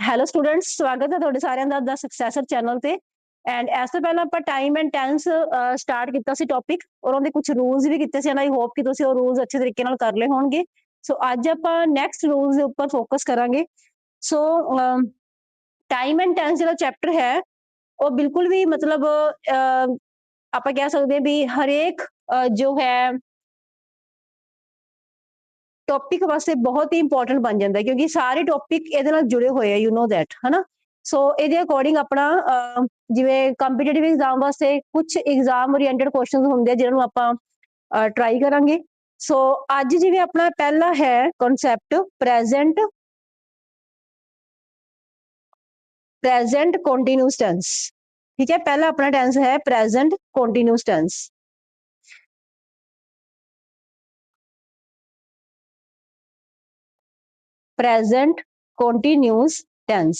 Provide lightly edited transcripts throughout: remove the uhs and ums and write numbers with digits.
Hello students, ਸਵਾਗਤ ਹੈ ਤੁਹਾਡੇ ਸਾਰਿਆਂ ਦਾ ਦਾ ਸਕਸੈਸਰ ਚੈਨਲ ਤੇ। ਐਂਡ ਇਸ ਤੋਂ ਪਹਿਲਾਂ ਆਪਾਂ ਟਾਈਮ ਐਂਡ ਟੈਂਸ ਸਟਾਰਟ ਕੀਤਾ ਸੀ ਟੌਪਿਕ, ਔਰ ਉਹਦੇ ਕੁਝ ਰੂਲਸ ਵੀ ਕੀਤੇ ਸੀ, ਐਂਡ ਆਈ ਹੋਪ ਕਿ ਤੁਸੀਂ ਉਹ ਰੂਲਸ ਅੱਛੇ ਤਰੀਕੇ ਨਾਲ ਕਰ ਲਏ ਹੋਣਗੇ। ਸੋ ਅੱਜ ਆਪਾਂ ਨੈਕਸਟ ਰੂਲਸ ਦੇ ਉੱਪਰ ਫੋਕਸ ਕਰਾਂਗੇ। ਸੋ ਟਾਈਮ ਐਂਡ ਟੈਂਸ ਜਿਹੜਾ ਚੈਪਟਰ ਹੈ ਉਹ ਬਿਲਕੁਲ ਵੀ ਮਤਲਬ ਆਪਾਂ ਕਹਿ ਸਕਦੇ ਵੀ ਹਰੇਕ ਜੋ ਹੈ ਟੌਪਿਕ ਵਾਸਤੇ ਬਹੁਤ ਹੀ ਇੰਪੋਰਟੈਂਟ ਬਣ ਜਾਂਦਾ ਹੈ, ਕਿਉਂਕਿ ਸਾਰੇ ਟੌਪਿਕ ਇਹਦੇ ਨਾਲ ਜੁੜੇ ਹੋਏ ਆ, ਯੂ ਨੋ ਦੈਟ, ਹਨਾ। ਸੋ ਇਹਦੇ ਅਕੋਰਡਿੰਗ ਆਪਣਾ ਜਿਵੇਂ ਕੰਪੀਟੀਟਿਵ ਐਗਜ਼ਾਮ ਵਾਸਤੇ ਕੁਝ ਐਗਜ਼ਾਮ ਓਰੀਐਂਟਡ ਕੁਐਸਚਨਸ ਹੁੰਦੇ ਆ ਜਿਹਨਾਂ ਨੂੰ ਆਪਾਂ ਟਰਾਈ ਕਰਾਂਗੇ। ਸੋ ਅੱਜ ਜਿਵੇਂ ਆਪਣਾ ਪਹਿਲਾ ਹੈ ਕਨਸੈਪਟ ਪ੍ਰੈਜ਼ੈਂਟ ਕੰਟੀਨਿਊਸ ਟੈਂਸ। ਠੀਕ ਹੈ, ਪਹਿਲਾ ਆਪਣਾ ਟੈਂਸ ਹੈ present continuous tense. Present continuous tense.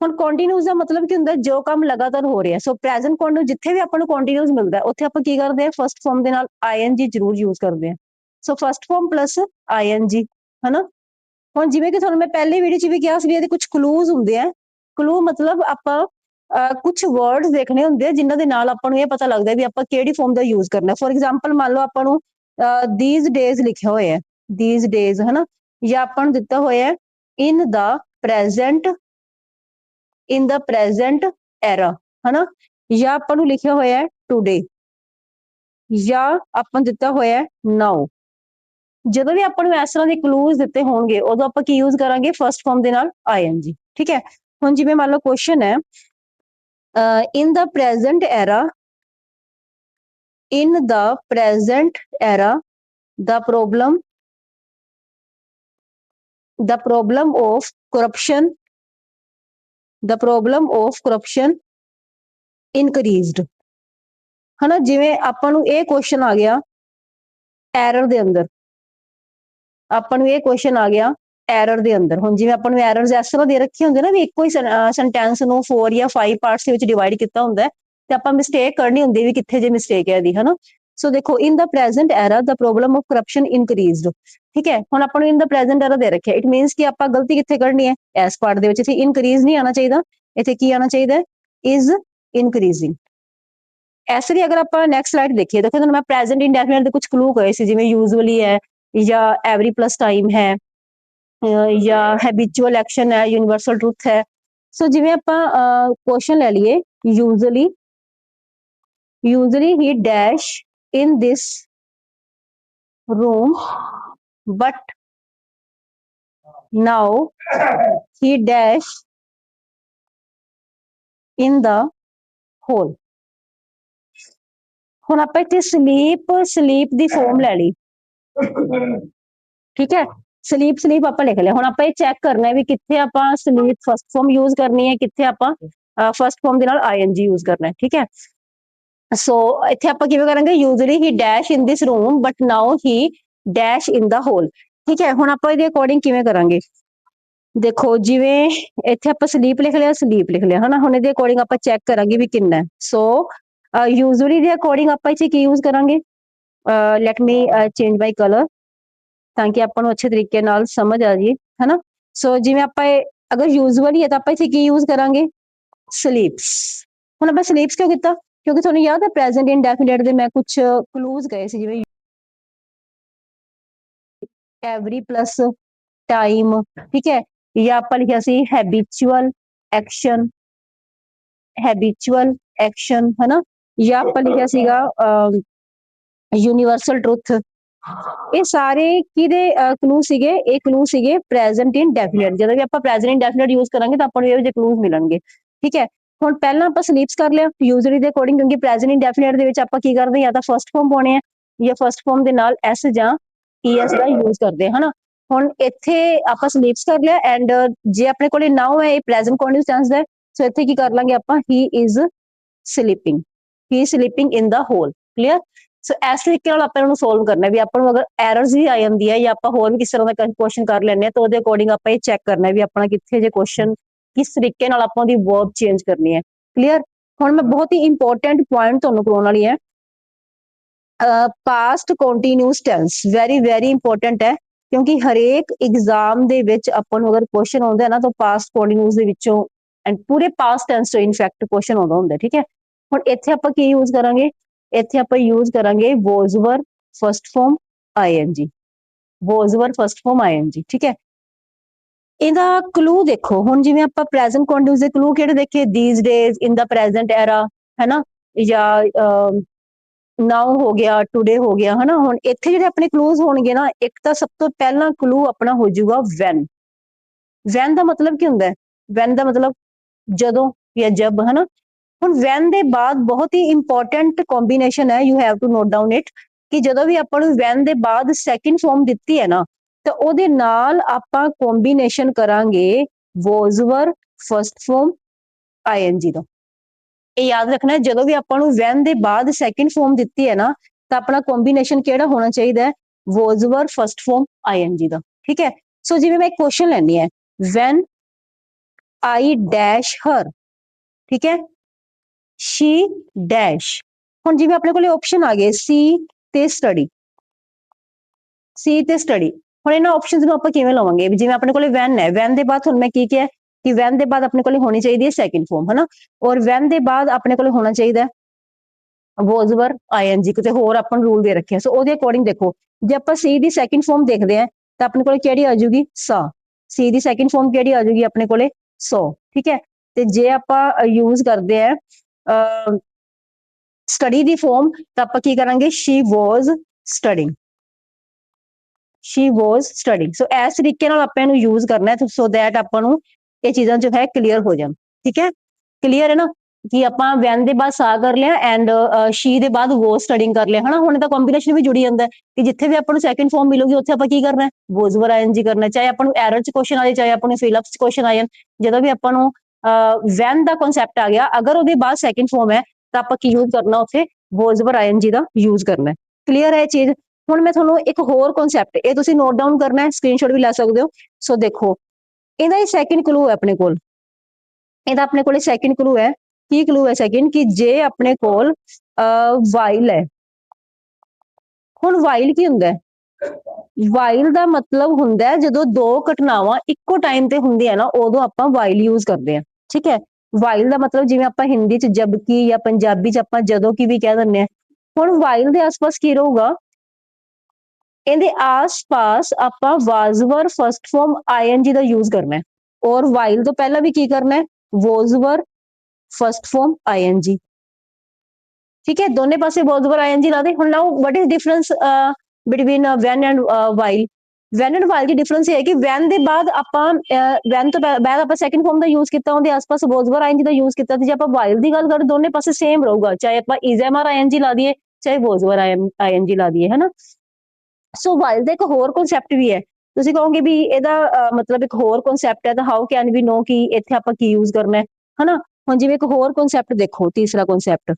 ਹੁਣ ਕੰਟੀਨਿਊਸ ਦਾ ਮਤਲਬ ਕੀ ਹੁੰਦਾ, ਜੋ ਕੰਮ ਲਗਾਤਾਰ ਹੋ ਰਿਹਾ। ਸੋ ਪ੍ਰੈਜ਼ੈਂਟ ਕੰਟੀਨਿਊਸ ਜਿੱਥੇ ਵੀ ਆਪਾਂ ਨੂੰ ਕੰਟੀਨਿਊਸ ਮਿਲਦਾ ਉੱਥੇ ਆਪਾਂ ਕੀ ਕਰਦੇ ਆ, ਫਸਟ ਫਾਰਮ ਦੇ ਨਾਲ ਆਈਐਨਜੀ ਜ਼ਰੂਰ ਯੂਜ਼ ਕਰਦੇ ਆ। ਸੋ ਫਸਟ ਫਾਰਮ ਪਲੱਸ ਆਈਐਨਜੀ, ਹਨਾ। ਹੁਣ ਜਿਵੇਂ ਕਿ ਤੁਹਾਨੂੰ ਮੈਂ ਪਹਿਲੇ ਵੀਡੀਓ 'ਚ ਵੀ ਕਿਹਾ ਸੀ ਵੀ ਇਹਦੇ ਕੁਝ ਕਲੂਜ਼ ਹੁੰਦੇ ਆ। ਕਲੂ ਮਤਲਬ ਆਪਾਂ ਕੁਝ ਵਰਡਸ ਦੇਖਣੇ ਹੁੰਦੇ ਆ ਜਿਨ੍ਹਾਂ ਦੇ ਨਾਲ ਆਪਾਂ ਨੂੰ ਇਹ ਪਤਾ ਲੱਗਦਾ ਵੀ ਆਪਾਂ ਕਿਹੜੀ ਫਾਰਮ ਦਾ ਯੂਜ਼ ਕਰਨਾ। ਫੋਰ ਐਗਜ਼ਾਮਪਲ ਮੰਨ ਲਓ ਆਪਾਂ ਨੂੰ ਥੀਸ ਡੇਜ਼ ਲਿਖਿਆ ਹੋਇਆ ਹੈ, ਥੀਸ ਡੇਜ਼, ਹਨਾ, ਜਾਂ ਆਪਾਂ ਨੂੰ ਦਿੱਤਾ ਹੋਇਆ ਹੈ ਇਨ ਦਾ ਪ੍ਰੈਜ਼ੈਂਟ ਐਰਾ, ਹਨਾ, ਜਾਂ ਆਪਾਂ ਨੂੰ ਲਿਖਿਆ ਹੋਇਆ ਹੈ ਟੂਡੇ, ਜਾਂ ਆਪਾਂ ਨੂੰ ਦਿੱਤਾ ਹੋਇਆ ਹੈ ਨਾਓ। ਜਦੋਂ ਵੀ ਆਪਾਂ ਨੂੰ ਇਸ ਤਰ੍ਹਾਂ ਦੇ ਕਲੂਜ਼ ਦਿੱਤੇ ਹੋਣਗੇ ਉਦੋਂ ਆਪਾਂ ਕੀ ਯੂਜ਼ ਕਰਾਂਗੇ, ਫਸਟ ਫਾਰਮ ਦੇ ਨਾਲ ਆਈਐਨਜੀ। ਠੀਕ ਹੈ, ਹੁਣ ਜਿਵੇਂ ਮੰਨ ਲਓ ਕੁਐਸਚਨ ਹੈ in the present era, in the present era the problem of corruption increased, ਹਨਾ। ਜਿਵੇਂ ਆਪਾਂ ਨੂੰ ਇਹ ਕੁਐਸਚਨ ਆ ਗਿਆ ਐਰਰ ਦੇ ਅੰਦਰ, ਆਪਾਂ ਨੂੰ ਇਹ ਕੁਐਸਚਨ ਆ ਗਿਆ ਐਰਰ ਦੇ ਅੰਦਰ। ਹੁਣ ਜਿਵੇਂ ਆਪਾਂ ਨੂੰ ਐਰਰਸ ਇਸ ਤਰ੍ਹਾਂ ਦੇ ਰੱਖੇ ਹੁੰਦੇ ਨਾ ਵੀ ਇੱਕੋ ਹੀ ਸੈਂਟੈਂਸ ਨੂੰ 4 ਜਾਂ 5 ਪਾਰਟਸ ਦੇ ਵਿੱਚ ਡਿਵਾਈਡ ਕੀਤਾ ਹੁੰਦਾ ਤੇ ਆਪਾਂ ਮਿਸਟੇਕ ਕਰਨੀ ਹੁੰਦੀ ਵੀ ਕਿੱਥੇ ਜੇ ਮਿਸਟੇਕ ਹੈ ਇਹਦੀ, ਹਨਾ। ਸੋ ਦੇਖੋ in the present era the problem of corruption increased. ਠੀਕ ਹੈ, ਹੁਣ ਆਪਾਂ ਨੂੰ ਇਨ ਦਾ ਪ੍ਰੈਜ਼ੈਂਟ ਐਰਾ ਦੇ ਰੱਖਿਆ, ਇਟ ਮੀਨਸ ਕਿ ਆਪਾਂ ਗਲਤੀ ਕਿੱਥੇ ਕੱਢਣੀ ਹੈ, ਇਸ ਪਾਰਟ ਦੇ ਵਿੱਚ। ਇੱਥੇ ਇਨਕਰੀਜ਼ ਨਹੀਂ ਆਉਣਾ ਚਾਹੀਦਾ, ਇੱਥੇ ਕੀ ਆਉਣਾ ਚਾਹੀਦਾ, ਇਜ਼ ਇਨਕਰੀਜ਼ਿੰਗ। ਐਸੇ ਲਈ ਅਗਰ ਆਪਾਂ ਨੈਕਸਟ ਸਲਾਈਡ ਦੇਖੀਏ, ਦੇਖੋ ਤੁਹਾਨੂੰ ਮੈਂ ਪ੍ਰੈਜ਼ੈਂਟ ਇੰਡੈਫੀਨਿਟ ਦੇ ਕੁਝ ਕਲੂ ਕਹੇ ਸੀ, ਜਿਵੇਂ ਯੂਜ਼ੁਅਲੀ ਹੈ, ਜਾਂ ਐਵਰੀ ਪਲੱਸ ਟਾਈਮ ਹੈ, ਜਾਂ ਹੈਬਿਚੁਅਲ ਐਕਸ਼ਨ ਹੈ, ਯੂਨੀਵਰਸਲ ਟਰੂਥ ਹੈ। ਸੋ ਜਿਵੇਂ ਆਪਾਂ ਕੁਐਸਚਨ ਲੈ ਲਈਏ ਯੂਜ਼ੁਅਲੀ he dash in this room but now he dash in the hole। ਹੁਣ ਆਪਾਂ ਇੱਥੇ ਸਲੀਪ ਦੀ ਫਾਰਮ ਲੈ ਲਈ। ਠੀਕ ਹੈ, ਸਲੀਪ ਆਪਾਂ ਲਿਖ ਲਿਆ। ਹੁਣ ਆਪਾਂ ਇਹ ਚੈੱਕ ਕਰਨਾ ਹੈ ਵੀ ਕਿੱਥੇ ਆਪਾਂ ਸਲੀਪ ਫਸਟ ਫਾਰਮ ਯੂਜ਼ ਕਰਨੀ ਹੈ, ਕਿੱਥੇ ਆਪਾਂ ਫਸਟ ਫਾਰਮ ਦੇ ਨਾਲ ਆਈਐਨਜੀ ਯੂਜ਼ ਕਰਨਾ ਹੈ। ਠੀਕ ਹੈ, ਸੋ ਇੱਥੇ ਆਪਾਂ ਕਿਵੇਂ ਕਰਾਂਗੇ, usually he dash in this room but now he dash in the hall. ਠੀਕ ਹੈ, ਹੁਣ ਆਪਾਂ ਇਹਦੇ ਅਕੋਰਡਿੰਗ ਕਿਵੇਂ ਕਰਾਂਗੇ, ਦੇਖੋ ਜਿਵੇਂ ਇੱਥੇ ਆਪਾਂ ਸਲੀਪ ਲਿਖ ਲਿਆ, ਹਨਾ। ਹੁਣ ਇਹਦੇ ਅਕੋਰਡਿੰਗ ਆਪਾਂ ਚੈੱਕ ਕਰਾਂਗੇ ਵੀ ਕਿੰਨਾ ਹੈ। ਸੋ ਯੂਜ਼ਲੀ ਦੇ ਅਕੋਰਡਿੰਗ ਆਪਾਂ ਇੱਥੇ ਕੀ ਯੂਜ਼ ਕਰਾਂਗੇ, ਲੈਟ ਮੀ ਚੇਂਜ ਮਾਈ ਕਲਰ ਤਾਂ ਕਿ ਆਪਾਂ ਨੂੰ ਅੱਛੇ ਤਰੀਕੇ ਨਾਲ ਸਮਝ ਆ ਜਾਏ, ਹਨਾ। ਸੋ ਜਿਵੇਂ ਆਪਾਂ ਅਗਰ ਯੂਜ਼ੁਅਲੀ ਹੈ ਤਾਂ ਆਪਾਂ ਇੱਥੇ ਕੀ ਯੂਜ਼ ਕਰਾਂਗੇ, ਸਲੀਪਸ। ਹੁਣ ਆਪਾਂ ਸਲੀਪਸ ਕਿਉਂ ਕੀਤਾ, ਕਿਉਂਕਿ ਤੁਹਾਨੂੰ ਯਾਦ ਹੈ ਪ੍ਰੈਜ਼ੈਂਟ ਇੰਡੈਫੀਨਿਟ ਦੇ ਮੈਂ ਕੁਝ ਕਲੂਜ਼ ਗਏ ਸੀ, ਜਿਵੇਂ ਐਵਰੀ ਪਲੱਸ ਟਾਈਮ, ਠੀਕ ਹੈ, ਜਾਂ ਆਪਾਂ ਲਿਖਿਆ ਸੀ ਹੈਬਿਚੁਅਲ ਐਕਸ਼ਨ, ਹਨਾ, ਜਾਂ ਆਪਾਂ ਲਿਖਿਆ ਸੀਗਾ ਯੂਨੀਵਰਸਲ ਟਰੁੱਥ। ਇਹ ਸਾਰੇ ਕਿਹਦੇ ਕਲੂ ਸੀਗੇ, ਇਹ ਕਲੂ ਸੀਗੇ ਪ੍ਰੈਜ਼ੈਂਟ ਇੰਡੈਫੀਨਿਟ। ਜਦੋਂ ਵੀ ਆਪਾਂ ਪ੍ਰੈਜ਼ੈਂਟ ਇੰਡੈਫੀਨਿਟ ਯੂਜ਼ ਕਰਾਂਗੇ ਤਾਂ ਆਪਾਂ ਨੂੰ ਇਹੋ ਜਿਹੇ ਕਲੂਜ਼ ਮਿਲਣਗੇ। ਠੀਕ ਹੈ, ਹੁਣ ਪਹਿਲਾਂ ਆਪਾਂ ਸਲੀਪਸ ਕਰ ਲਿਆ ਯੂਜ਼ਲੀ ਦੇ ਅਕੋਰਡਿੰਗ, ਕਿਉਂਕਿ ਪ੍ਰੈਜ਼ੈਂਟ ਇੰਡੈਫੀਨਿਟ ਦੇ ਵਿੱਚ ਆਪਾਂ ਕੀ ਕਰਦੇ ਜਾਂ ਤਾਂ ਫਸਟ ਫਾਰਮ ਪਾਉਣੇ ਆ ਜਾਂ ਫਸਟ ਫਾਰਮ ਦੇ ਨਾਲ ਐਸ ਜਾਂ ਈਐਸ ਦਾ ਯੂਜ਼ ਕਰਦੇ, ਹਨਾ। ਹੁਣ ਇੱਥੇ ਆਪਾਂ ਸਲੀਪਸ ਕਰ ਲਿਆ, ਐਂਡ ਜੇ ਆਪਣੇ ਕੋਲੇ ਨਾਓ ਹੈ, ਇਹ ਪ੍ਰੈਜ਼ੈਂਟ ਕੰਟੀਨਿਊਸ ਟੈਂਸ ਦਾ, ਸੋ ਇੱਥੇ ਕੀ ਕਰ ਲਾਂਗੇ ਆਪਾਂ, he is sleeping in the hall. Clear. So ਇਸ ਤਰੀਕੇ ਨਾਲ ਆਪਾਂ ਇਹਨੂੰ ਸੋਲਵ ਕਰਨਾ ਵੀ ਆਪਾਂ ਨੂੰ ਅਗਰ ਐਰਰਸ ਵੀ ਆ ਜਾਂਦੀ ਹੈ ਜਾਂ ਆਪਾਂ ਹੋਰ ਵੀ ਕਿਸ ਤਰ੍ਹਾਂ ਦਾ ਕੁਐਸਚਨ ਕਰ ਲੈਂਦੇ ਹਾਂ ਤਾਂ ਉਹਦੇ ਅਕੋਰਡਿੰਗ ਆਪਾਂ ਇਹ ਚੈੱਕ ਕਰਨਾ ਵੀ ਆਪਣਾ ਕਿੱਥੇ ਜੇ ਕੁਐਸਚਨ ਕਿਸ ਤਰੀਕੇ ਨਾਲ ਆਪਾਂ ਉਹਦੀ ਵਰਬ ਚੇਂਜ ਕਰਨੀ ਹੈ। ਕਲੀਅਰ। ਹੁਣ ਮੈਂ ਬਹੁਤ ਹੀ ਇੰਪੋਰਟੈਂਟ ਪੁਆਇੰਟ ਤੁਹਾਨੂੰ ਕਰਾਉਣ ਵਾਲੀ ਹੈ, past continuous tense. Very important ਹੈ, क्योंकि हरेक एग्जाम ਦੇ ਵਿੱਚ ਆਪਾਂ ਨੂੰ ਅਗਰ ਕੁਐਸਚਨ ਆਉਂਦਾ ਹੈ ਨਾ ਤਾਂ ਪਾਸਟ ਕੰਟੀਨਿਊਸ ਦੇ ਵਿੱਚੋਂ ਐਂਡ ਪੂਰੇ ਪਾਸਟ ਟੈਂਸ ਤੋਂ ਇਨਫੈਕਟ ਕੁਐਸਚਨ ਆਉਂਦਾ ਹੁੰਦਾ ਠੀਕ ਹੈ। ਹੁਣ ਇੱਥੇ ਆਪਾਂ ਕੀ ਯੂਜ਼ ਕਰਾਂਗੇ, ਇੱਥੇ ਆਪਾਂ ਯੂਜ਼ ਕਰਾਂਗੇ was were first form ing, was were first form ing ਠੀਕ ਹੈ। ਇਹਦਾ ਕਲੂ ਦੇਖੋ, ਹੁਣ ਜਿਵੇਂ ਆਪਾਂ ਪ੍ਰੈਜ਼ੈਂਟ ਕੰਟੀਨਿਊਸ ਦੇ ਕਲੂ ਕਿਹੜੇ ਦੇਖੇ, these days, in the present era ਹੈ ਨਾ, ਜਾਂ ਨਾउ ਹੋ ਗਿਆ, ਟੂਡੇ ਹੋ ਗਿਆ ਹਨਾ। ਹੁਣ ਇੱਥੇ ਜਿਹੜੇ ਆਪਣੇ ਕਲੂਜ਼ ਹੋਣਗੇ ਨਾ, ਇੱਕ ਤਾਂ ਸਭ ਤੋਂ ਪਹਿਲਾਂ ਕਲੂ ਆਪਣਾ ਹੋ ਜਾਊਗਾ ਵੈਨ। ਵੈਨ ਦਾ ਮਤਲਬ ਕੀ ਹੁੰਦਾ ਹੈ, ਵੈਨ ਦਾ ਮਤਲਬ ਜਦੋਂ ਜਾਂ ਜਬ ਹਨਾ। ਹੁਣ ਵੈਨ ਦੇ ਬਾਅਦ ਬਹੁਤ ਹੀ ਇੰਪੋਰਟੈਂਟ ਕੰਬੀਨੇਸ਼ਨ ਹੈ, you have to note down it, ਕਿ ਜਦੋਂ ਵੀ ਆਪਾਂ ਨੂੰ ਵੈਨ ਦੇ ਬਾਅਦ ਸੈਕਿੰਡ ਫਾਰਮ ਦਿੱਤੀ ਹੈ ਨਾ, ਤਾਂ ਉਹਦੇ ਨਾਲ ਆਪਾਂ ਕੰਬੀਨੇਸ਼ਨ ਕਰਾਂਗੇ was were first form ing ਦਾ। ਇਹ ਯਾਦ ਰੱਖਣਾ ਹੈ, ਜਦੋਂ ਵੀ ਆਪਾਂ ਨੂੰ ਵੈਨ ਦੇ ਬਾਅਦ ਸੈਕਿੰਡ ਫਾਰਮ ਦਿੱਤੀ ਹੈ ਨਾ, ਤਾਂ ਆਪਣਾ ਕੰਬੀਨੇਸ਼ਨ ਕਿਹੜਾ ਹੋਣਾ ਚਾਹੀਦਾ ਹੈ, was were first form ing ਦਾ ਠੀਕ ਹੈ। ਸੋ ਜਿਵੇਂ ਮੈਂ ਇੱਕ ਕੁਐਸਚਨ ਲੈਣੀ ਹੈ, when I dash her ਠੀਕ ਹੈ, she dash। ਹੁਣ ਜਿਵੇਂ ਆਪਣੇ ਕੋਲੇ ਆਪਸ਼ਨ ਆ ਗਏ ਸੀ ਤੇ ਸਟੱਡੀ, ਸੀ ਤੇ ਸਟੱਡੀ। ਹੁਣ ਇਹਨਾਂ ਆਪਸ਼ਨਸ ਨੂੰ ਆਪਾਂ ਕਿਵੇਂ ਲਵਾਂਗੇ, ਜਿਵੇਂ ਆਪਣੇ ਕੋਲੇ ਵੈਨ ਹੈ, ਵੈਨ ਦੇ ਬਾਅਦ ਹੁਣ ਮੈਂ ਕੀ ਕਿਹਾ ਕਿ ਵੈਨ ਦੇ ਬਾਅਦ ਆਪਣੇ ਕੋਲੇ ਹੋਣੀ ਚਾਹੀਦੀ ਹੈ ਸੈਕਿੰਡ ਫਾਰਮ ਹਨਾ, ਔਰ ਵੈਨ ਦੇ ਬਾਅਦ ਆਪਣੇ ਕੋਲੇ ਹੋਣਾ ਚਾਹੀਦਾ was were ing, ਕਿਤੇ ਹੋਰ ਆਪਾਂ ਨੂੰ ਰੂਲ ਦੇ ਰੱਖਿਆ। ਸੋ ਉਹਦੇ ਅਕੋਰਡਿੰਗ ਦੇਖੋ, ਜੇ ਆਪਾਂ ਸੀ ਦੀ ਸੈਕਿੰਡ ਫਾਰਮ ਦੇਖਦੇ ਆ ਤਾਂ ਆਪਣੇ ਕੋਲੇ ਕਿਹੜੀ ਆ ਜਾਊਗੀ, ਸਾ। ਸੀ ਦੀ ਸੈਕਿੰਡ ਫਾਰਮ ਕਿਹੜੀ ਆ ਜਾਊਗੀ ਆਪਣੇ ਕੋਲੇ, ਸੋ ਠੀਕ ਹੈ। ਤੇ ਜੇ ਆਪਾਂ ਯੂਜ਼ ਕਰਦੇ ਆ ਸਟੱਡੀ ਦੀ ਫਾਰਮ ਤਾਂ ਆਪਾਂ ਕੀ ਕਰਾਂਗੇ, she was studying, she was studying। ਸੋ ਇਸ ਤਰੀਕੇ ਨਾਲ ਆਪਾਂ ਇਹਨੂੰ ਯੂਜ਼ ਕਰਨਾ ਹੈ, ਸੋ ਦੈਟ ਆਪਾਂ ਨੂੰ ਇਹ ਚੀਜ਼ਾਂ ਜੋ ਹੈ ਕਲੀਅਰ ਹੋ ਜਾਣ ਠੀਕ ਹੈ। ਕਲੀਅਰ ਹੈ ਨਾ, ਕਿ ਆਪਾਂ ਵੈਨ ਦੇ ਬਾਅਦ ਸਾ ਕਰ ਲਿਆ ਐਂਡ ਸ਼ੀ ਦੇ ਬਾਅਦ was ਸਟੱਡਿੰਗ ਕਰ ਲਿਆ ਹਨਾ। ਹੁਣ ਇਹਦਾ ਕੰਬੀਨੇਸ਼ਨ ਵੀ ਜੁੜੀ ਜਾਂਦਾ ਕਿ ਜਿੱਥੇ ਵੀ ਆਪਾਂ ਨੂੰ ਸੈਕਿੰਡ ਫਾਰਮ ਮਿਲੂਗੀ ਉੱਥੇ ਆਪਾਂ ਕੀ ਕਰਨਾ ਹੈ, was were ing ਕਰਨਾ, ਚਾਹੇ ਆਪਾਂ ਨੂੰ ਐਰਰ ਚ ਕੁਐਸਚਨ ਆ ਜਾਏ, ਚਾਹੇ ਆਪਾਂ ਨੂੰ ਫਿਲ ਅਪਸ ਚ ਕੁਐਸਚਨ ਆ ਜਾਣ। ਜਦੋਂ ਵੀ ਆਪਾਂ ਨੂੰ ਵੈਨ ਦਾ ਕਨਸੈਪਟ ਆ ਗਿਆ, ਅਗਰ ਉਹਦੇ ਬਾਅਦ ਸੈਕਿੰਡ ਫਾਰਮ ਹੈ ਤਾਂ ਆਪਾਂ ਕੀ ਯੂਜ਼ ਕਰਨਾ, ਉੱਥੇ was were ing ਦਾ ਯੂਜ਼ ਕਰਨਾ। ਕਲੀਅਰ ਹੈ ਇਹ ਚੀਜ਼। ਹੁਣ ਮੈਂ ਤੁਹਾਨੂੰ ਇੱਕ ਹੋਰ ਕਨਸੈਪਟ, ਇਹ ਤੁਸੀਂ ਨੋਟ ਡਾਊਨ ਕਰਨਾ ਹੈ, ਸਕਰੀਨਸ਼ਾਟ ਵੀ ਲੈ ਸਕਦੇ ਹੋ। ਸੋ ਦੇਖੋ, ਇਹਦਾ ਹੀ ਸੈਕਿੰਡ ਕਲੂ ਹੈ ਆਪਣੇ ਕੋਲ, ਇਹਦਾ ਆਪਣੇ ਕੋਲੇ ਸੈਕਿੰਡ ਕਲੂ ਹੈ। ਕੀ ਕਲੂ ਹੈ ਸੈਕਿੰਡ, ਕਿ ਜੇ ਆਪਣੇ ਕੋਲ ਵਾਈਲ ਹੈ। ਹੁਣ ਵਾਈਲ ਕੀ ਹੁੰਦਾ ਹੈ, ਵਾਈਲ ਦਾ ਮਤਲਬ ਹੁੰਦਾ ਹੈ ਜਦੋਂ ਦੋ ਘਟਨਾਵਾਂ ਇੱਕੋ ਟਾਈਮ ਤੇ ਹੁੰਦੀਆਂ ਨਾ, ਉਦੋਂ ਆਪਾਂ ਵਾਈਲ ਯੂਜ਼ ਕਰਦੇ ਹਾਂ ਠੀਕ ਹੈ। ਵਾਈਲ ਦਾ ਮਤਲਬ ਜਿਵੇਂ ਆਪਾਂ ਹਿੰਦੀ ਚ ਜਬਕਿ ਜਾਂ ਪੰਜਾਬੀ ਚ ਆਪਾਂ ਜਦੋਂ ਕੀ ਵੀ ਕਹਿ ਦਿੰਦੇ ਹਾਂ। ਹੁਣ ਵਾਈਲ ਦੇ ਆਸ-ਪਾਸ ਕੀ ਰਹੂਗਾ, ਇਹਦੇ ਆਸ-ਪਾਸ ਆਪਾਂ was were first form ing ਦਾ ਯੂਜ਼ ਕਰਨਾ ਹੈ, ਔਰ ਵਾਈਲ ਤੋਂ ਪਹਿਲਾਂ ਵੀ ਕੀ ਕਰਨਾ ਹੈ, was were first form ing ਠੀਕ ਹੈ। ਦੋਨੇ ਪਾਸੇ was were ing ਲਾ ਦੇ। ਹੁਣ now what is difference between when and while. When and while ਦੀ ਡਿਫਰੈਂਸ ਇਹ ਹੈ ਕਿ ਵੈਨ ਦੇ ਬਾਅਦ ਆਪਾਂ ਵੈਨ ਤੋਂ ਬਾਅਦ ਆਪਾਂ ਸੈਕਿੰਡ ਫਾਰਮ ਦਾ ਯੂਜ਼ ਕੀਤਾ, ਉਹਦੇ ਆਸ-ਪਾਸ was were ing ਦਾ ਯੂਜ਼ ਕੀਤਾ। ਤੇ ਜੇ ਆਪਾਂ ਵਾਈਲ ਦੀ ਗੱਲ ਕਰੀਏ, ਦੋਨੇ ਪਾਸੇ ਸੇਮ ਰਹੂਗਾ, ਚਾਹੇ ਆਪਾਂ is am are ing ਲਾ ਦਈਏ, ਚਾਹੇ was were ing ਲਾ ਦਈਏ ਹਨਾ। ਸੋ ਵਾਈਲ ਦਾ ਇੱਕ ਹੋਰ ਕਨਸੈਪਟ ਵੀ ਹੈ। ਤੁਸੀਂ ਕਹੋਗੇ ਵੀ ਇਹਦਾ ਮਤਲਬ ਇੱਕ ਹੋਰ ਕਨਸੈਪਟ ਹੈ, ਤਾਂ ਹਾਊ ਕੈਨ ਵੀ ਨੋ ਕਿ ਇੱਥੇ ਆਪਾਂ ਕੀ ਯੂਜ਼ ਕਰਨਾ ਹੈ ਹਨਾ। ਹੁਣ ਜਿਵੇਂ ਇੱਕ ਹੋਰ ਕਨਸੈਪਟ ਦੇਖੋ, ਤੀਸਰਾ ਕਨਸੈਪਟ,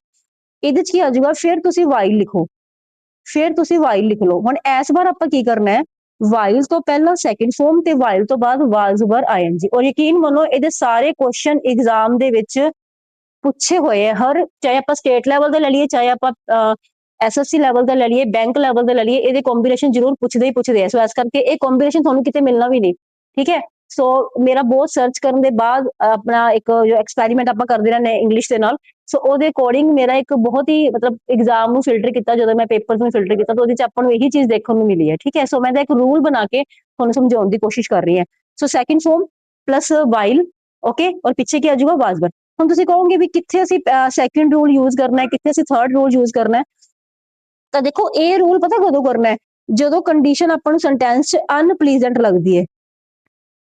ਇਹਦੇ ਚ ਕੀ ਆ ਜਾਊਗਾ, ਫਿਰ ਤੁਸੀਂ ਵਾਈਲ ਲਿਖੋ, ਫਿਰ ਤੁਸੀਂ ਵਾਈਲ ਲਿਖ ਲਓ। ਹੁਣ ਇਸ ਵਾਰ ਆਪਾਂ ਕੀ ਕਰਨਾ ਹੈ, ਵਾਈਲ ਤੋਂ ਪਹਿਲਾਂ ਸੈਕਿੰਡ ਫਾਰਮ ਤੇ ਵਾਈਲ ਤੋਂ ਬਾਅਦ was were ing। ਔਰ ਯਕੀਨ ਮੰਨੋ ਇਹਦੇ ਸਾਰੇ ਕੁਐਸਚਨ ਐਗਜ਼ਾਮ ਦੇ ਵਿੱਚ ਪੁੱਛੇ ਹੋਏ ਹੈ, ਹਰ, ਚਾਹੇ ਆਪਾਂ ਸਟੇਟ ਲੈਵਲ ਦਾ ਲੈ ਲਈਏ, ਚਾਹੇ ਆਪਾਂ ਐਸਐਸਸੀ ਲੈਵਲ ਦਾ ਲੈ ਲਈਏ, ਬੈਂਕ ਲੈਵਲ ਦਾ ਲੈ ਲਈਏ, ਇਹਦੇ ਕੰਬੀਨੇਸ਼ਨ ਜ਼ਰੂਰ ਪੁੱਛਦੇ ਹੀ ਪੁੱਛਦੇ ਆ। ਸੋ ਇਸ ਕਰਕੇ ਇਹ ਕੰਬੀਨੇਸ਼ਨ ਤੁਹਾਨੂੰ ਕਿਤੇ ਮਿਲਣਾ ਵੀ ਨਹੀਂ ਠੀਕ ਹੈ। ਸੋ ਮੇਰਾ ਬਹੁਤ ਸਰਚ ਕਰਨ ਦੇ ਬਾਅਦ ਆਪਣਾ ਇੱਕ ਜੋ ਐਕਸਪੈਰੀਮੈਂਟ ਆਪਾਂ ਕਰਦੇ ਰਹਿੰਦੇ ਹਾਂ ਇੰਗਲਿਸ਼ ਦੇ ਨਾਲ, ਸੋ ਉਹਦੇ ਅਕੋਰਡਿੰਗ ਮੇਰਾ ਇੱਕ ਬਹੁਤ ਹੀ ਮਤਲਬ ਐਗਜ਼ਾਮ ਨੂੰ ਫਿਲਟਰ ਕੀਤਾ, ਜਦੋਂ ਮੈਂ ਪੇਪਰ ਨੂੰ ਫਿਲਟਰ ਕੀਤਾ ਤਾਂ ਉਹਦੇ ਚ ਆਪਾਂ ਨੂੰ ਇਹੀ ਚੀਜ਼ ਦੇਖਣ ਨੂੰ ਮਿਲੀ ਹੈ ਠੀਕ ਹੈ। ਸੋ ਮੈਂ ਤਾਂ ਇੱਕ ਰੂਲ ਬਣਾ ਕੇ ਤੁਹਾਨੂੰ ਸਮਝਾਉਣ ਦੀ ਕੋਸ਼ਿਸ਼ ਕਰ ਰਹੀ ਹਾਂ। So second form plus while, okay, ਔਰ ਪਿੱਛੇ ਕੀ ਆ ਜਾਊਗਾ, was were। ਹੁਣ ਤੁਸੀਂ ਕਹੋਗੇ ਵੀ ਕਿੱਥੇ ਅਸੀਂ ਸੈਕਿੰਡ ਰੂਲ ਯੂਜ਼ ਕਰਨਾ ਹੈ, ਕਿੱਥੇ ਅਸੀਂ ਥਰਡ ਰੂਲ ਯੂਜ਼ ਕਰਨਾ ਹੈ, ਤਾਂ ਦੇਖੋ ਇਹ ਰੂਲ ਪਤਾ ਕਦੋਂ ਕਰਨਾ ਹੈ, ਜਦੋਂ ਕੰਡੀਸ਼ਨ ਆਪਾਂ ਨੂੰ ਸੈਂਟੈਂਸ ਚ ਅਨਪਲੀਜ਼ੈਂਟ ਲੱਗਦੀ ਹੈ।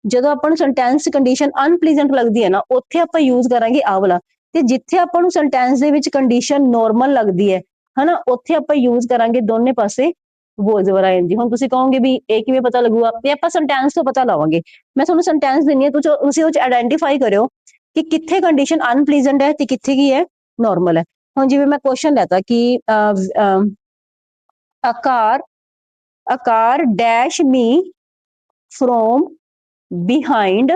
ਜਦੋਂ ਆਪਾਂ ਨੂੰ ਸੈਂਟੈਂਸ ਕੰਡੀਸ਼ਨ ਅਨਪਲੀਜ਼ੈਂਟ ਲੱਗਦੀ ਹੈ ਨਾ, ਉੱਥੇ ਆਪਾਂ ਯੂਜ਼ ਕਰਾਂਗੇ ਆਹ ਵਾਲਾ। ਤੇ ਜਿੱਥੇ ਆਪਾਂ ਨੂੰ ਸੈਂਟੈਂਸ ਦੇ ਵਿੱਚ ਕੰਡੀਸ਼ਨ ਨੋਰਮਲ ਲੱਗਦੀ ਹੈ ਹਨਾ, ਉੱਥੇ ਆਪਾਂ ਯੂਜ਼ ਕਰਾਂਗੇ ਦੋਨੇ ਪਾਸੇ was were ing। ਹੁਣ ਤੁਸੀਂ ਕਹੋਗੇ ਵੀ ਇਹ ਕਿਵੇਂ ਪਤਾ ਲੱਗੂਗਾ, ਤੇ ਆਪਾਂ ਸੈਂਟੈਂਸ ਤੋਂ ਪਤਾ ਲਾਵਾਂਗੇ। ਮੈਂ ਤੁਹਾਨੂੰ ਸੈਂਟੈਂਸ ਦਿੰਨੀ ਹੈ, ਤੁਸੀਂ ਉਹ ਚ ਆਇਡੈਂਟੀਫਾਈ ਕਰਿਓ ਕਿ ਕਿੱਥੇ ਕੰਡੀਸ਼ਨ ਅਨਪਲੀਜ਼ੈਂਟ ਹੈ ਤੇ ਕਿੱਥੇ ਕੀ ਹੈ, ਨੋਰਮਲ ਹੈ। ਹੁਣ ਜਿਵੇਂ ਮੈਂ ਕੁਐਸਚਨ ਲੈਤਾ ਕਿ a car dash me from behind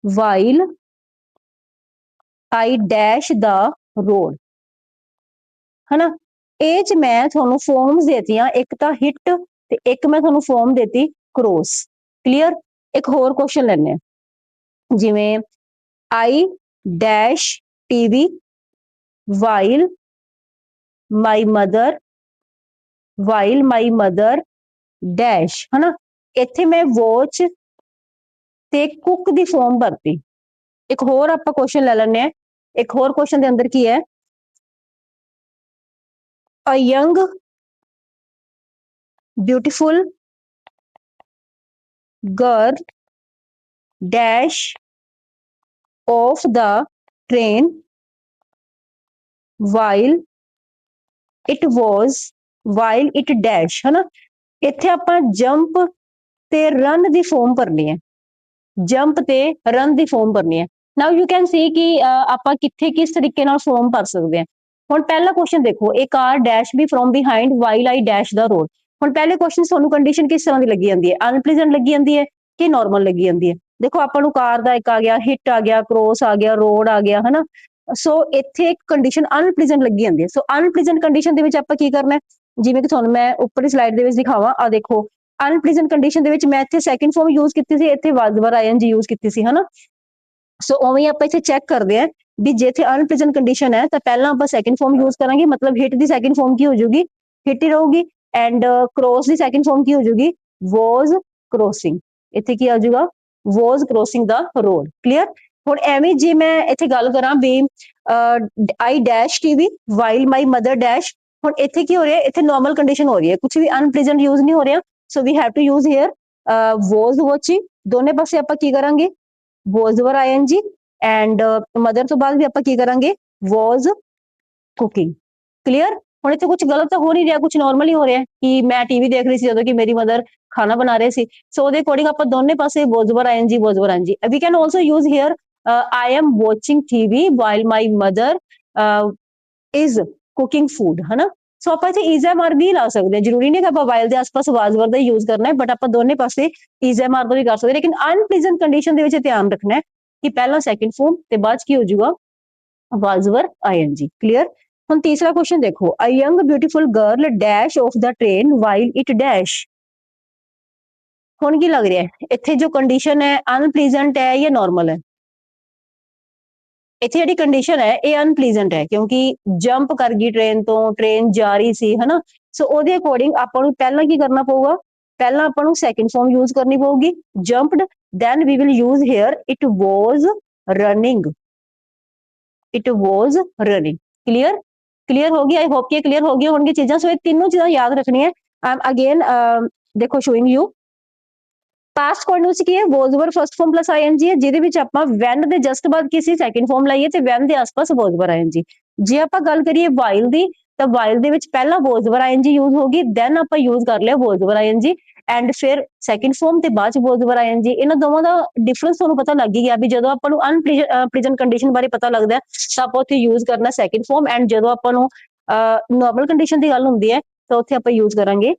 while I dash the road ਹਨਾ। ਇਹ ਚ ਮੈਂ ਤੁਹਾਨੂੰ ਫਾਰਮਸ ਦੇਤੀਆਂ, ਇੱਕ ਤਾਂ ਹਿੱਟ ਤੇ ਇੱਕ ਮੈਂ ਤੁਹਾਨੂੰ ਫਾਰਮ ਦੇਤੀ क्रॉस। क्लीयर। एक होर क्वेश्चन लेने जिवें आई dash TV while my mother dash, है ना। इत्थे मैं वॉच ते कुक दी फॉर्म भरती। एक होर आपां क्वेश्चन ले लैने। एक होर क्वेश्चन दे अंदर की है, a young beautiful girl dash of the train while it dash, है ना। इत्थे आपां जंप ते रन दी फॉर्म भरनी है। जंप ते रन दी फॉर्म भरनी है। नाउ यू कैन सी कि आपां कित्थे किस तरीके नाल फॉर्म भर सकदे हैं। हुण पहला क्वेश्चन देखो, a car dash B from behind while I dash the road. हुण पहले क्वेश्चन तुहानूं कंडीशन किस तरह दी लगी जांदी है, अनप्लीजेंट लगी जांदी है कि नॉर्मल लगी जांदी है। देखो आपां नूं कार दा एक आ गया, हिट आ गया, क्रॉस आ गया, रोड आ गया, है ना। सो इत्थे एक कंडीशन अनप्लीजेंट लगी जांदी है। सो अनप्लीजेंट कंडीशन दे विच आपां की करना है, जिवें कि तुहानूं मैं उप्परली स्लाइड दे विच दिखावां, आ देखो अनप्लीजेंट कंडीशन दे विच मैं इत्थे सैकंड फॉर्म यूज कीती सी, इत्थे वाज वर आईएनजी यूज कीती सी, है ना। सो उवें आपां इत्थे चैक करदे हैं भी जे इत्थे अनप्लीजेंट कंडीशन है तो पहला आपां सैकंड फॉर्म यूज करांगे, मतलब हिट दी सैकंड फॉर्म की हो जाऊगी, हिट ही रहूगी। And cross the second form की हो जाऊगी, वाज क्रॉसिंग। इत्थे की आ जाऊगा, was crossing the road. Clear. हुण एवें जे मैं इत्थे गल करां भी I dash TV while my mother dash, हुण इत्थे की हो रहा है, इत्थे नॉर्मल कंडीशन हो रही है, कुछ भी अनप्लीजेंट यूज नहीं हो रहा। So we have to use here was watching. दोनों पासे आपां की करांगे, was were ING, and mother तो बाद भी आपां की करांगे, was कुकिंग। क्लियर। हुण इत्थे कुछ गलत तो हो नहीं रहा, कुछ नॉर्मल ही हो रहा है कि मैं टीवी देख रही थी जदों कि मेरी मदर खाना बना रहे सी। सो उहदे अकॉर्डिंग आपां दोनों पासे was were ING we can also use here I am watching TV while my mother is cooking food, है ना। सो आपां इत्थे इज एम आर भी ला सकदे हैं, जरूरी नहीं कि आपां वाइल दे आस-पास was वर दा यूज करना है, बट आपां दोनों पासे इज एम आर दा भी कर सकदे हैं। लेकिन अनप्लीजेंट कंडीशन दे विच ध्यान रखना है कि पहला सैकंड फॉर्म ते बाद च की हो जाऊगा, was वर आईएनजी। क्लियर। हम तीसरा क्वेश्चन देखो, a young beautiful girl dash of the train while it dash. हुण की लग रहा है, इत्थे जो कंडीशन है अनप्लीजेंट है या नॉर्मल है। इत्थे जिहड़ी कंडीशन है ये अनप्लीजेंट है, क्योंकि जंप कर गई ट्रेन तो, ट्रेन जा रही सी, है ना। सो उहदे अकॉर्डिंग आपां नूं पहला की करना पऊगा, पहला आपां नूं सैकंड फॉर्म यूज करनी पऊगी, jumped. Then we will use here it was running, it was running. Clear. Clear होगी, आई होप कि क्लियर हो गई होंगी चीज़ां। सो ये तीनों चीज़ां याद रखनी है। अगेन देखो शोइंग यू पास्ट कॉन्टिन्यूस की है, was were first form plus ING है, ਜਿਹਦੇ ਵਿੱਚ ਆਪਾਂ when ਦੇ ਜਸਟ ਬਾਅਦ ਕਿਸੇ ਸੈਕੰਡ ਫਾਰਮ ਲਾਈਏ ਤੇ when ਦੇ ਆਸ-ਪਾਸ was वर आईएनजी। ਜੇ ਆਪਾਂ ਗੱਲ ਕਰੀਏ while ਦੀ, ਤਾਂ while ਦੇ ਵਿੱਚ ਪਹਿਲਾਂ was वर आईएनजी ਯੂਜ਼ ਹੋਗੀ, ਦੈਨ ਆਪਾਂ ਯੂਜ਼ ਕਰ ਲਿਆ was वर आईएनजी, ਐਂਡ ਫਿਰ ਸੈਕੰਡ ਫਾਰਮ ਤੇ ਬਾਅਦ ਚ was वर आईएनजी। ਇਹਨਾਂ ਦੋਵਾਂ ਦਾ ਡਿਫਰੈਂਸ ਤੁਹਾਨੂੰ ਪਤਾ ਲੱਗ ਹੀ ਗਿਆ ਵੀ ਜਦੋਂ ਆਪਾਂ ਨੂੰ ਅਨਪ੍ਰੈਜ਼ੈਂਟ ਕੰਡੀਸ਼ਨ ਬਾਰੇ ਪਤਾ ਲੱਗਦਾ ਤਾਂ ਆਪਾਂ ਉੱਥੇ ਯੂਜ਼ ਕਰਨਾ ਸੈਕੰਡ ਫਾਰਮ, ਐਂਡ ਜਦੋਂ ਆਪਾਂ ਨੂੰ ਨਾਰਮਲ ਕੰਡੀਸ਼ਨ ਦੀ ਗੱਲ ਹੁੰਦੀ ਹੈ ਤਾਂ ਉੱਥੇ ਆਪਾਂ ਯੂਜ਼ ਕਰਾਂਗੇ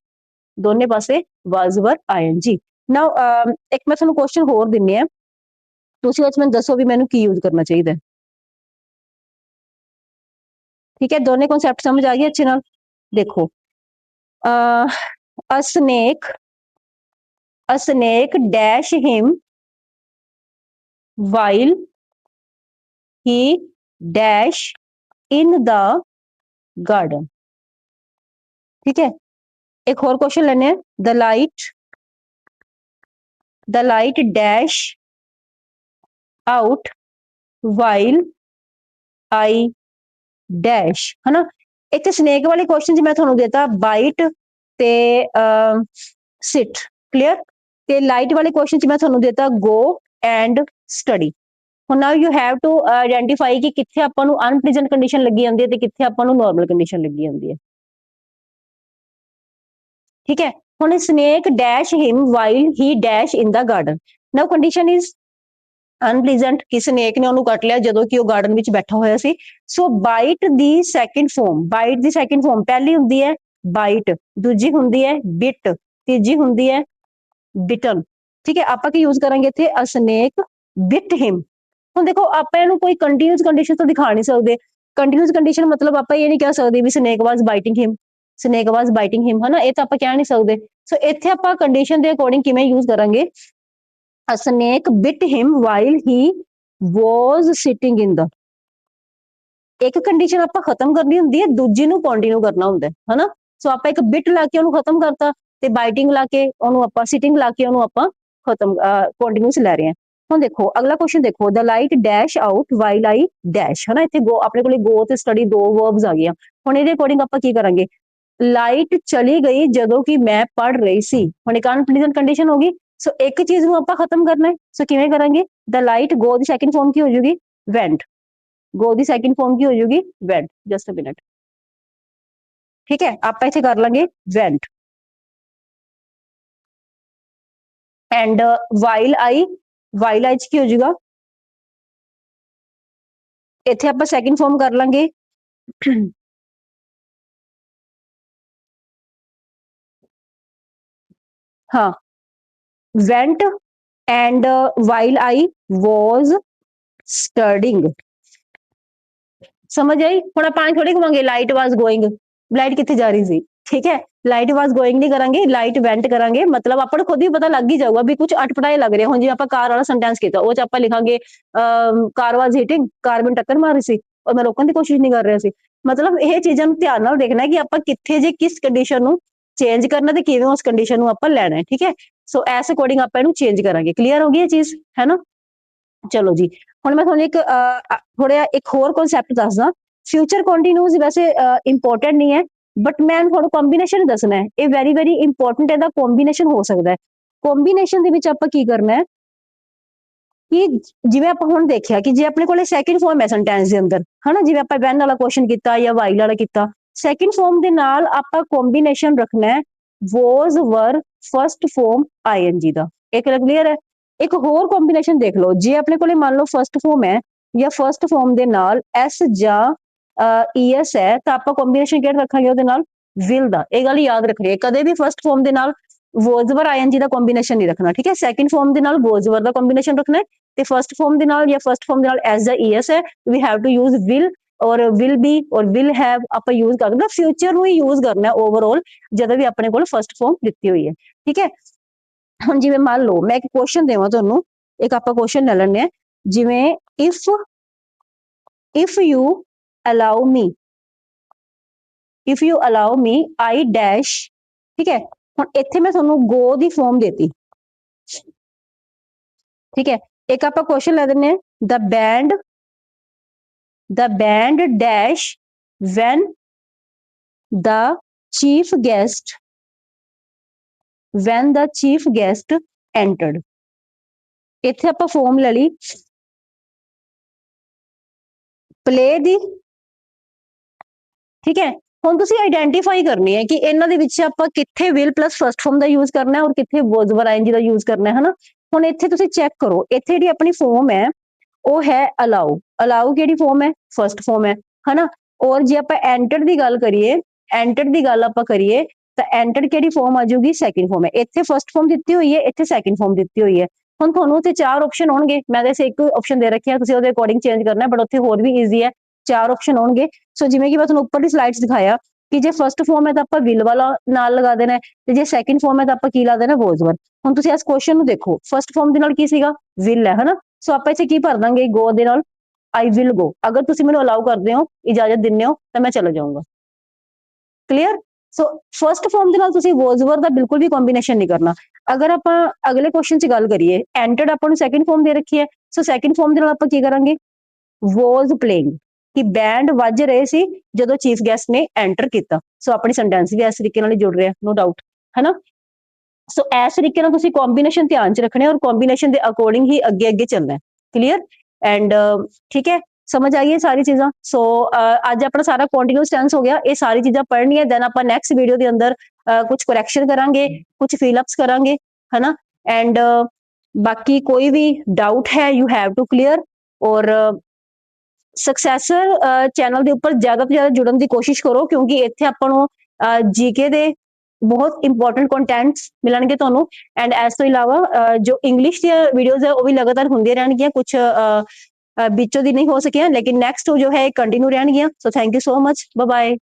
ਦੋਨੇ ਪਾਸੇ was वर आईएनजी। ਨਾਓ ਇੱਕ ਮੈਂ ਤੁਹਾਨੂੰ ਕੁਐਸਚਨ ਹੋਰ ਦਿੰਨੀ ਆ, ਤੁਸੀਂ ਅੱਜ ਮੈਨੂੰ ਦੱਸੋ ਵੀ ਮੈਨੂੰ ਕੀ ਯੂਜ਼ ਕਰਨਾ ਚਾਹੀਦਾ ਹੈ। ठीक है, दोनों कॉन्सेप्ट समझ आ गए अच्छे नाल। देखो अ snake dash him while he dash in the garden। ठीक है, एक और क्वेश्चन लेने हैं, the light dash out while I dash, है ना। इतने स्नेक वाले क्वेश्चन मैं थोड़ा देता बाइट ते सिट। क्लियर। ते लाइट वाले क्वेश्चन मैं थोड़ा देता go and study. Now you have to identify कि कित्थे आपां नूं अनप्लीजेंट कंडीशन लगी जांदी है ते कित्थे आपां नूं नॉर्मल कंडीशन लगी जांदी है। ठीक है, हुण snake dash him while he dash in the garden. Now condition is unpleasant कि स्नेक ने ਉਹਨੂੰ ਕੱਟ ਲਿਆ ਜਦੋਂ ਕਿ ਉਹ ਗਾਰਡਨ ਵਿੱਚ ਬੈਠਾ ਹੋਇਆ ਸੀ। ਸੋ ਬਾਈਟ ਦੀ ਸੈਕੰਡ ਫਾਰਮ ਪਹਿਲੀ ਹੁੰਦੀ ਹੈ ਬਾਈਟ, ਦੂਜੀ ਹੁੰਦੀ ਹੈ ਬਿਟ, ਤੀਜੀ ਹੁੰਦੀ ਹੈ ਬਿਟਨ। ਠੀਕ ਹੈ, ਆਪਾਂ ਕੀ ਯੂਜ਼ ਕਰਾਂਗੇ ਇੱਥੇ ਅ ਸਨੇਕ ਬਿਟ ਹਿਮ। ਹੁਣ ਦੇਖੋ ਆਪਾਂ ਇਹਨੂੰ ਕੋਈ ਕੰਟੀਨਿਊਸ ਕੰਡੀਸ਼ਨ ਤੋਂ ਦਿਖਾ ਨਹੀਂ ਸਕਦੇ। ਕੰਟੀਨਿਊਸ ਕੰਡੀਸ਼ਨ ਮਤਲਬ ਆਪਾਂ ਇਹ ਨਹੀਂ ਕਹਿ ਸਕਦੇ ਵੀ snake was biting him. snake was biting him, है ना, ਇਹ ਤਾਂ ਆਪਾਂ ਕਹਿ ਨਹੀਂ ਸਕਦੇ। ਸੋ ਇੱਥੇ ਆਪਾਂ ਕੰਡੀਸ਼ਨ ਦੇ ਅਕੋਰਡਿੰਗ ਕਿਵੇਂ ਯੂਜ਼ ਕਰਾਂਗੇ, a snake bit him while he was sitting in the, ਇੱਕ ਕੰਡੀਸ਼ਨ ਆਪਾਂ ਖਤਮ ਕਰਨੀ ਹੁੰਦੀ ਹੈ, ਦੂਜੀ ਨੂੰ ਕੰਟੀਨਿਊ ਕਰਨਾ ਹੁੰਦਾ ਹੈ ਨਾ। ਸੋ ਆਪਾਂ ਇੱਕ ਬਿਟ ਲਾ ਕੇ ਉਹਨੂੰ ਖਤਮ ਕਰਤਾ, ਤੇ ਬਾਈਟਿੰਗ ਲਾ ਕੇ ਉਹਨੂੰ ਆਪਾਂ, ਸਿਟਿੰਗ ਲਾ ਕੇ ਉਹਨੂੰ ਆਪਾਂ ਖਤਮ ਕੰਟੀਨਿਊਸ ਲੈ ਰਹੇ ਹਾਂ। ਹੁਣ ਦੇਖੋ ਅਗਲਾ ਕੁਐਸਚਨ ਦੇਖੋ, ਦ ਲਾਈਟ ਡੈਸ਼ ਆਊਟ ਵਾਈਲ ਆਈ ਡੈਸ਼, ਹੈ ਨਾ, ਇੱਥੇ ਗੋ ਆਪਣੇ ਕੋਲੇ ਗੋ ਤੇ ਸਟੱਡੀ ਦੋ ਵਰਬਸ ਆ ਗਈਆਂ। ਹੁਣ ਇਹਦੇ ਅਕੋਰਡਿੰਗ ਆਪਾਂ ਕੀ ਕਰਾਂਗੇ, ਲਾਈਟ ਚਲੀ ਗਈ ਜਦੋਂ ਕਿ ਮੈਂ ਪੜ੍ਹ ਰਹੀ ਸੀ, ਹੁਣ ਇੱਕ ਅਨਪਲੀਜ਼ੈਂਟ ਕੰਡੀਸ਼ਨ ਹੋ ਗਈ। ਸੋ ਇੱਕ ਚੀਜ਼ ਨੂੰ ਆਪਾਂ ਖਤਮ ਕਰਨਾ ਹੈ, ਸੋ ਕਿਵੇਂ ਕਰਾਂਗੇ, ਦ ਲਾਈਟ ਗੋ ਦੀ ਸੈਕਿੰਡ ਫਾਰਮ ਕੀ ਹੋ ਜੂਗੀ, ਵੈਂਟ, ਗੋ ਦੀ ਸੈਕਿੰਡ ਫਾਰਮ ਕੀ ਹੋ ਜੂਗੀ, ਵੈਂਟ, ਜਸਟ ਅ ਮਿੰਟ, ਠੀਕ ਹੈ, ਆਪਾਂ ਇੱਥੇ ਕਰ ਲਾਂਗੇ ਵੈਂਟ। ਐਂਡ ਵਾਈਲ ਆਈ ਚ ਕੀ ਹੋ ਜਾਊਗਾ, ਇੱਥੇ ਆਪਾਂ ਸੈਕਿੰਡ ਫਾਰਮ ਕਰ ਲਾਂਗੇ ਹਾਂ, ਵੈਂਟ ਐਂਡ ਵਾਈਲ ਆਈ ਵਾਜ਼ ਸਟਰਡਿੰਗ, ਸਮਝ ਆਈ। ਹੁਣ ਆਪਾਂ ਥੋੜੀ ਕਹਾਂਗੇ ਲਾਈਟ ਵਾਜ਼ ਗੋਇੰਗ, ਲਾਈਟ ਕਿੱਥੇ ਜਾ ਰਹੀ ਸੀ, ਠੀਕ ਹੈ, ਲਾਈਟ ਵਾਜ਼ ਗੋਇੰਗ ਨਹੀਂ ਕਰਾਂਗੇ, ਲਾਈਟ ਵੈਂਟ ਕਰਾਂਗੇ। ਮਤਲਬ ਆਪਾਂ ਨੂੰ ਖੁਦ ਹੀ ਪਤਾ ਲੱਗ ਹੀ ਜਾਊਗਾ ਵੀ ਕੁਝ ਅਟਪਟਾਏ ਲੱਗ ਰਿਹਾ। ਹੁਣ ਜੇ ਆਪਾਂ ਕਾਰ ਵਾਲਾ ਸੈਂਟੈਂਸ ਕੀਤਾ, ਉਹ ਚ ਆਪਾਂ ਲਿਖਾਂਗੇ ਕਾਰ ਵਾਜ਼ ਹਿਟਿੰਗ, ਕਾਰ ਮੈਨੂੰ ਟੱਕਰ ਮਾਰ ਰਹੀ ਸੀ ਔਰ ਮੈਂ ਰੋਕਣ ਦੀ ਕੋਸ਼ਿਸ਼ ਨਹੀਂ ਕਰ ਰਿਹਾ ਸੀ। ਮਤਲਬ ਇਹ ਚੀਜ਼ਾਂ ਨੂੰ ਧਿਆਨ ਨਾਲ ਦੇਖਣਾ ਕਿ ਆਪਾਂ ਕਿੱਥੇ ਜੇ ਕਿਸ ਕੰਡੀਸ਼ਨ ਨੂੰ ਚੇਂਜ ਕਰਨਾ ਤੇ ਕਿਵੇਂ ਉਸ ਕੰਡੀਸ਼ਨ ਨੂੰ ਆਪਾਂ ਲੈਣਾ ਹੈ, ਠੀਕ ਹੈ। ਸੋ ਐਸ ਅਕੋਰਡਿੰਗ ਆਪਾਂ ਇਹਨੂੰ ਚੇਂਜ ਕਰਾਂਗੇ। ਕਲੀਅਰ ਹੋ ਗਈ ਇਹ ਚੀਜ਼, ਹੈ ਨਾ। ਚਲੋ ਜੀ, ਹੁਣ ਮੈਂ ਤੁਹਾਨੂੰ ਇੱਕ ਥੋੜਾ ਇੱਕ ਹੋਰ ਕਨਸੈਪਟ ਦੱਸਦਾ। ਫਿਊਚਰ ਕੰਟੀਨਿਊਸ ਵੈਸੇ ਇੰਪੋਰਟੈਂਟ ਨਹੀਂ ਹੈ, ਬਟ ਮੈਂ ਤੁਹਾਨੂੰ ਕੰਬੀਨੇਸ਼ਨ ਦੱਸਣਾ ਹੈ, ਇਹ ਵੈਰੀ ਵੈਰੀ ਇੰਪੋਰਟੈਂਟ, ਇਹਦਾ ਕੰਬੀਨੇਸ਼ਨ ਹੋ ਸਕਦਾ ਹੈ। ਕੰਬੀਨੇਸ਼ਨ ਦੇ ਵਿੱਚ ਆਪਾਂ ਕੀ ਕਰਨਾ ਹੈ ਕਿ ਜਿਵੇਂ ਆਪਾਂ ਹੁਣ ਦੇਖਿਆ ਕਿ ਜੇ ਆਪਣੇ ਕੋਲੇ ਸੈਕਿੰਡ ਫਾਰਮ ਹੈ ਸੈਂਟੈਂਸ ਦੇ ਅੰਦਰ, ਹਨਾ, ਜਿਵੇਂ ਆਪਾਂ ਵੈਨ ਵਾਲਾ ਕੁਐਸਚਨ ਕੀਤਾ ਜਾਂ ਵਾਈਲ ਵਾਲਾ ਕੀਤਾ, ਸੈਕਿੰਡ ਫਾਰਮ ਦੇ ਨਾਲ ਆਪਾਂ ਕੰਬੀਨੇਸ਼ਨ ਰੱਖਣਾ ਹੈ ਵਾਜ਼ ਵਰ ਫਰਸਟ ਫਾਰਮ ਆਈਐਨਜੀ ਦਾ। ਇੱਕ ਕਲੀਅਰ ਹੈ। ਇੱਕ ਹੋਰ ਕੰਬੀਨੇਸ਼ਨ ਦੇਖ ਲਓ, ਜੇ ਆਪਣੇ ਕੋਲੇ ਮੰਨ ਲਓ ਫਰਸਟ ਫਾਰਮ ਹੈ ਜਾਂ ਫਰਸਟ ਫਾਰਮ ਦੇ ਨਾਲ ਐਸ ਜਾਂ ਈਐਸ ਹੈ, ਤਾਂ ਆਪਾਂ ਕੰਬੀਨੇਸ਼ਨ ਕਿਹੜਾ ਰੱਖਾਂਗੇ ਉਹਦੇ ਨਾਲ, ਵਿਲ ਦਾ। ਇਹ ਗੱਲ ਯਾਦ ਰੱਖਣੀ ਹੈ, ਕਦੇ ਵੀ ਫਰਸਟ ਫਾਰਮ ਦੇ ਨਾਲ ਵੋਜ਼ਵਰ ਆਈਐਨਜੀ ਦਾ ਕੰਬੀਨੇਸ਼ਨ ਨਹੀਂ ਰੱਖਣਾ, ਠੀਕ ਹੈ। ਸੈਕਿੰਡ ਫਾਰਮ ਦੇ ਨਾਲ ਵੋਜ਼ਵਰ ਦਾ ਕੰਬੀਨੇਸ਼ਨ ਰੱਖਣਾ ਹੈ, ਤੇ ਫਰਸਟ ਫਾਰਮ ਦੇ ਨਾਲ ਜਾਂ ਫਰਸਟ ਫਾਰਮ ਦੇ ਨਾਲ ਐਸ ਜਾਂ ਈਐਸ ਹੈ, we have to use will or will be or will have, ਆਪਾਂ ਯੂਜ਼ ਕਰਨਾ ਫਿਊਚਰ ਨੂੰ ਹੀ ਯੂਜ਼ ਕਰਨਾ ਓਵਰਆਲ, ਜਦੋਂ ਵੀ ਆਪਣੇ ਕੋਲ ਫਰਸਟ ਫਾਰਮ ਦਿੱਤੀ ਹੋਈ ਹੈ, ਠੀਕ ਹੈ। ਹੁਣ ਜਿਵੇਂ ਮੰਨ ਲਓ ਮੈਂ ਇੱਕ ਕੁਐਸਚਨ ਦੇਵਾਂ ਤੁਹਾਨੂੰ, ਇੱਕ ਆਪਾਂ ਕੁਐਸਚਨ ਲੈ ਲੈਂਦੇ ਹਾਂ, ਜਿਵੇਂ if you allow me I dash, ਠੀਕ ਹੈ। ਹੁਣ ਇੱਥੇ ਮੈਂ ਤੁਹਾਨੂੰ ਗੋ ਦੀ ਫਾਰਮ ਦੇਤੀ, ਠੀਕ ਹੈ। ਇੱਕ ਆਪਾਂ ਕੁਐਸਚਨ ਲੈ ਦਿੰਦੇ ਹਾਂ, the band dash when the chief guest entered, ਇੱਥੇ ਆਪਾਂ ਫਾਰਮ ਲੈ ਲਈ ਪਲੇ ਦੀ, ਠੀਕ ਹੈ। ਹੁਣ ਤੁਸੀਂ ਆਈਡੈਂਟੀਫਾਈ ਕਰਨੀ ਹੈ ਕਿ ਇਹਨਾਂ ਦੇ ਵਿੱਚ ਆਪਾਂ ਕਿੱਥੇ will plus first farm the use ਕਰਨਾ ਹੈ ਔਰ ਕਿੱਥੇ ਵੋਜ਼ਵਰ ਆਈਐਨਜੀ ਦਾ ਯੂਜ਼ ਕਰਨਾ ਹੈ, ਹਨਾ। ਹੁਣ ਇੱਥੇ ਤੁਸੀਂ ਚੈੱਕ ਕਰੋ, ਇੱਥੇ ਜਿਹੜੀ ਆਪਣੀ ਫਾਰਮ ਹੈ ਉਹ ਹੈ ਅਲਾਉ ਕਿਹੜੀ ਫਾਰਮ ਹੈ, ਫਰਸਟ ਫਾਰਮ ਹੈ, ਹਨਾ। ਔਰ ਜੇ ਆਪਾਂ ਐਂਟਰ ਦੀ ਗੱਲ ਕਰੀਏ, ਤਾਂ ਐਂਟਰ ਕਿਹੜੀ ਫਾਰਮ ਆ ਜਾਊਗੀ, ਸੈਕਿੰਡ ਫਾਰਮ ਹੈ। ਇੱਥੇ ਫਰਸਟ ਫਾਰਮ ਦਿੱਤੀ ਹੋਈ ਹੈ, ਇੱਥੇ ਸੈਕਿੰਡ ਫਾਰਮ ਦਿੱਤੀ ਹੋਈ ਹੈ। ਹੁਣ ਤੁਹਾਨੂੰ ਉੱਥੇ ਚਾਰ ਆਪਸ਼ਨ ਹੋਣਗੇ, ਮੈਂ ਵੈਸੇ ਇੱਕ ਆਪਸ਼ਨ ਦੇ ਰੱਖਿਆ, ਤੁਸੀਂ ਉਹਦੇ ਅਕੋਰਡਿੰਗ ਚੇਂਜ ਕਰਨਾ, ਬਟ ਉੱਥੇ ਹੋਰ ਵੀ ਈਜ਼ੀ ਹੈ, ਚਾਰ ਆਪਸ਼ਨ ਹੋਣਗੇ। ਸੋ ਜਿਵੇਂ ਕਿ ਮੈਂ ਤੁਹਾਨੂੰ ਉੱਪਰ ਦੀ ਸਲਾਈਡਸ ਦਿਖਾਇਆ ਕਿ ਜੇ ਫਰਸਟ ਫਾਰਮ ਹੈ ਤਾਂ ਆਪਾਂ ਵਿਲ ਵਾਲਾ ਨਾਲ ਲਗਾ ਦੇਣਾ, ਤੇ ਜੇ ਸੈਕਿੰਡ ਫਾਰਮ ਹੈ ਤਾਂ ਆਪਾਂ ਕੀ ਲਾ ਦੇਣਾ, ਵੋਜ਼ਵਰ। ਹੁਣ ਤੁਸੀਂ ਇਸ ਕੁਐਸਚਨ ਨੂੰ ਦੇਖੋ, ਫਰਸਟ ਫਾਰਮ ਦੇ ਨਾਲ ਕੀ ਸੀਗਾ, ਵਿਲ ਹੈ, ਹਨਾ। ਸੋ ਆਪਾਂ ਇੱਥੇ ਕੀ ਭਰ ਦਾਂਗੇ, ਗੋ ਦੇ ਨਾਲ ਆਈ ਵਿਲ ਗੋ। ਅਗਰ ਤੁਸੀਂ ਮੈਨੂੰ ਅਲਾਉ ਕਰਦੇ ਹੋ, ਇਜਾਜ਼ਤ ਦਿੰਦੇ ਹੋ, ਤਾਂ ਮੈਂ ਚਲਾ ਜਾਊਂਗਾ। ਕਲੀਅਰ। ਸੋ ਫਰਸਟ ਫਾਰਮ ਦੇ ਨਾਲ ਤੁਸੀਂ ਵੋਜ਼ਵਰ ਦਾ ਬਿਲਕੁਲ ਵੀ ਕੰਬੀਨੇਸ਼ਨ ਨਹੀਂ ਕਰਨਾ। ਅਗਰ ਆਪਾਂ ਅਗਲੇ ਕੁਐਸਚਨ 'ਚ ਗੱਲ ਕਰੀਏ, ਐਂਟਰਡ ਆਪਾਂ ਨੂੰ ਸੈਕਿੰਡ ਫਾਰਮ ਦੇ ਰੱਖੀ ਹੈ, ਸੋ ਸੈਕਿੰਡ ਫਾਰਮ ਦੇ ਨਾਲ ਆਪਾਂ ਕੀ ਕਰਾਂਗੇ, ਵਾਜ਼ ਪਲੇਇੰਗ, ਕਿ ਬੈਂਡ ਵੱਜ ਰਹੇ ਸੀ ਜਦੋਂ ਚੀਫ ਗੈਸਟ ਨੇ ਐਂਟਰ ਕੀਤਾ। ਸੋ ਆਪਣੀ ਸੈਂਟੈਂਸ ਵੀ ਇਸ ਤਰੀਕੇ ਨਾਲ ਹੀ ਜੁੜ ਰਿਹਾ, ਨੋ ਡਾਊਟ, ਹੈ ਨਾ। ਸੋ ਇਸ ਤਰੀਕੇ ਨਾਲ ਤੁਸੀਂ ਕੰਬੀਨੇਸ਼ਨ ਧਿਆਨ 'ਚ ਰੱਖਣੇ ਔਰ ਕੰਬੀਨੇਸ਼ਨ ਦੇ ਅਕੋਰਡਿੰਗ ਹੀ ਅੱਗੇ ਚੱਲਣਾ, ਕਲੀਅਰ ਐਂਡ ਠੀਕ ਹੈ। ਸਮਝ ਆਈਏ ਸਾਰੀ ਚੀਜ਼ਾਂ। ਸੋ ਅੱਜ ਆਪਣਾ ਸਾਰਾ ਕੰਟੀਨਿਊਸ ਟੈਂਸ ਹੋ ਗਿਆ, ਇਹ ਸਾਰੀ ਚੀਜ਼ਾਂ ਪੜ੍ਹਨੀ ਹੈ, ਦੈਨ ਆਪਾਂ ਨੈਕਸਟ ਵੀਡੀਓ ਦੇ ਅੰਦਰ ਕੁਝ ਕਰੈਕਸ਼ਨ ਕਰਾਂਗੇ, ਕੁਝ ਫਿਲਅਪਸ ਕਰਾਂਗੇ, ਹੈ ਨਾ। ਐਂਡ ਬਾਕੀ ਕੋਈ ਵੀ ਡਾਊਟ ਹੈ, ਯੂ ਹੈਵ ਟੂ ਕਲੀਅਰ। ਔਰ ਸਕਸੈਸਰ ਚੈਨਲ ਦੇ ਉੱਪਰ ਜ਼ਿਆਦਾ ਤੋਂ ਜ਼ਿਆਦਾ ਜੁੜਨ ਦੀ ਕੋਸ਼ਿਸ਼ ਕਰੋ, ਕਿਉਂਕਿ ਇੱਥੇ ਆਪਾਂ ਨੂੰ ਜੀਕੇ ਦੇ ਬਹੁਤ ਇੰਪੋਰਟੈਂਟ ਕੰਟੈਂਟਸ ਮਿਲਣਗੇ ਤੁਹਾਨੂੰ। ਐਂਡ ਇਸ ਤੋਂ ਇਲਾਵਾ ਜੋ ਇੰਗਲਿਸ਼ ਦੀਆਂ ਵੀਡੀਓਜ਼ ਹੈ ਉਹ ਵੀ ਲਗਾਤਾਰ ਹੁੰਦੀਆਂ ਰਹਿਣਗੀਆਂ, ਕੁਝ ਵਿੱਚੋਂ ਦੀ ਨਹੀਂ ਹੋ ਸਕਿਆ, ਲੇਕਿਨ ਨੈਕਸਟ ਜੋ ਹੈ ਕੰਟੀਨਿਊ ਰਹਿਣਗੀਆਂ। So thank you so much, bye bye.